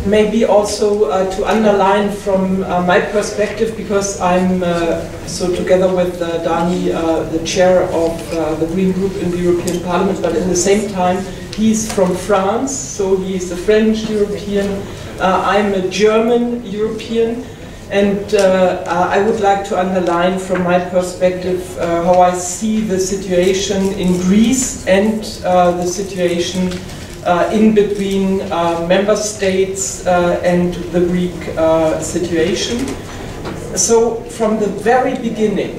Maybe also to underline from my perspective, because I'm so together with Dani, the chair of the Green Group in the European Parliament, but at the same time he's from France, so he's a French European, I'm a German European, and I would like to underline from my perspective how I see the situation in Greece and the situation in between member states and the Greek situation. So from the very beginning,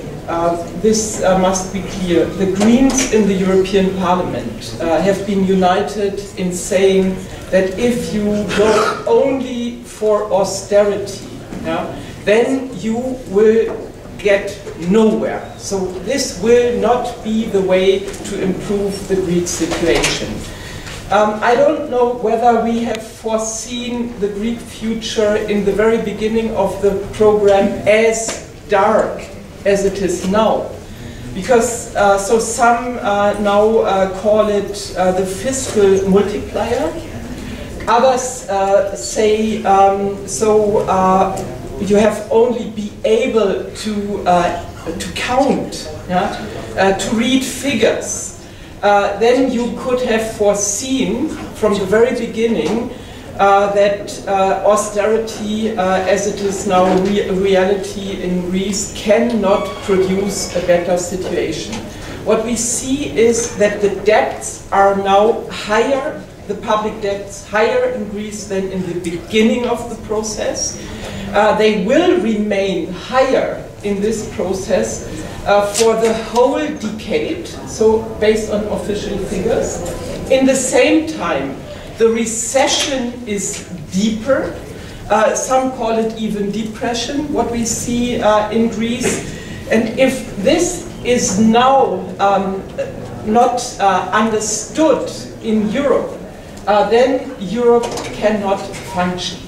this must be clear, the Greens in the European Parliament have been united in saying that if you go only for austerity, then you will get nowhere. So this will not be the way to improve the Greek situation. I don't know whether we have foreseen the Greek future in the very beginning of the program as dark as it is now. Because so some now call it the fiscal multiplier. Others say you have only be able to count, to read figures. Then you could have foreseen from the very beginning that austerity, as it is now a reality in Greece, cannot produce a better situation. What we see is that the debts are now higher, the public debts higher in Greece than in the beginning of the process. They will remain higher in this process for the whole decade, so based on official figures. In the same time, the recession is deeper. Some call it even depression, what we see in Greece. And if this is now not understood in Europe, then Europe cannot function.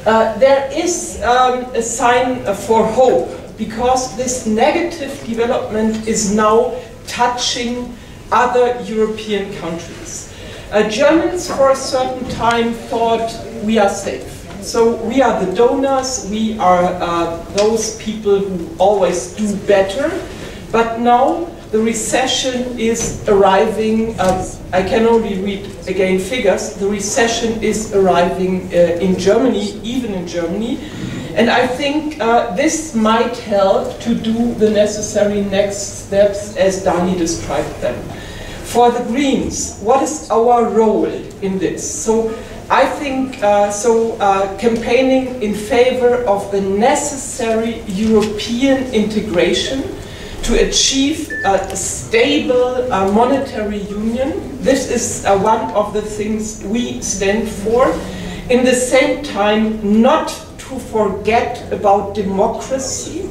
There is a sign for hope, because this negative development is now touching other European countries. Germans for a certain time thought we are safe. So we are the donors, we are those people who always do better, but now the recession is arriving. I can only read again figures. The recession is arriving in Germany, even in Germany. And I think this might help to do the necessary next steps as Dani described them. For the Greens, what is our role in this? So I think campaigning in favor of the necessary European integration to achieve a stable monetary union. This is one of the things we stand for. In the same time, not to forget about democracy.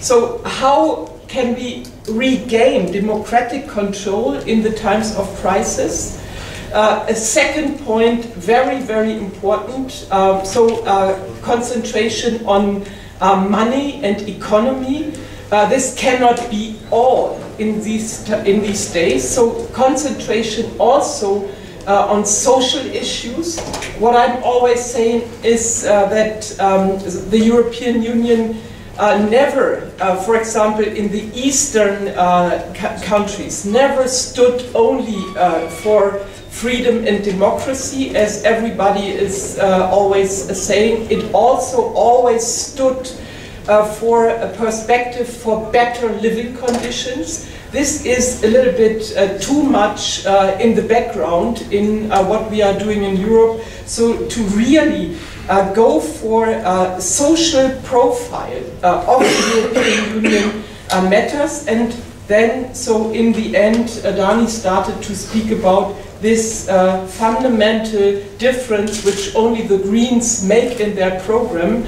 So how can we regain democratic control in the times of crisis? A second point, very, very important, concentration on money and economy. This cannot be all in these days, so concentration also on social issues. What I'm always saying is that the European Union never, for example, in the Eastern countries, never stood only for freedom and democracy, as everybody is always saying. It also always stood for a perspective for better living conditions. This is a little bit too much in the background in what we are doing in Europe. So to really go for a social profile of the European Union matters. And then, so in the end, Dani started to speak about this fundamental difference which only the Greens make in their program.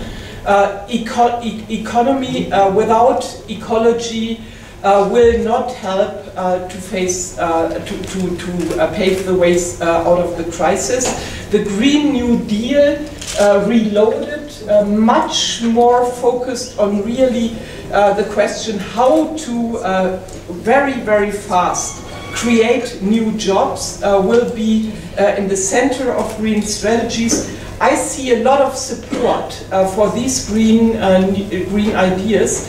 Economy without ecology will not help to face to pave the ways out of the crisis. The Green New Deal reloaded, much more focused on really the question how to very, very fast create new jobs will be in the center of green strategies. I see a lot of support for these green ideas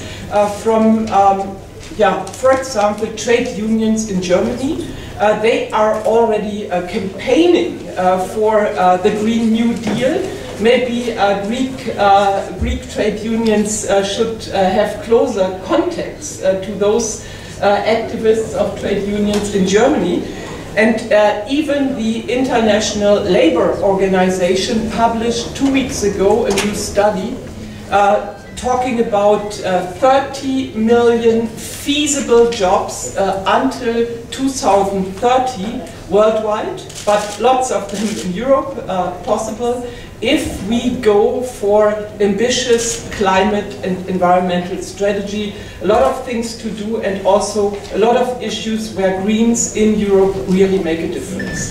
from, for example, trade unions in Germany. They are already campaigning for the Green New Deal. Maybe Greek trade unions should have closer contacts to those activists of trade unions in Germany. And even the International Labour Organization published 2 weeks ago a new study talking about 30 million feasible jobs until 2030 worldwide, but lots of them in Europe possible if we go for ambitious climate and environmental strategy. A lot of things to do and also a lot of issues where Greens in Europe really make a difference.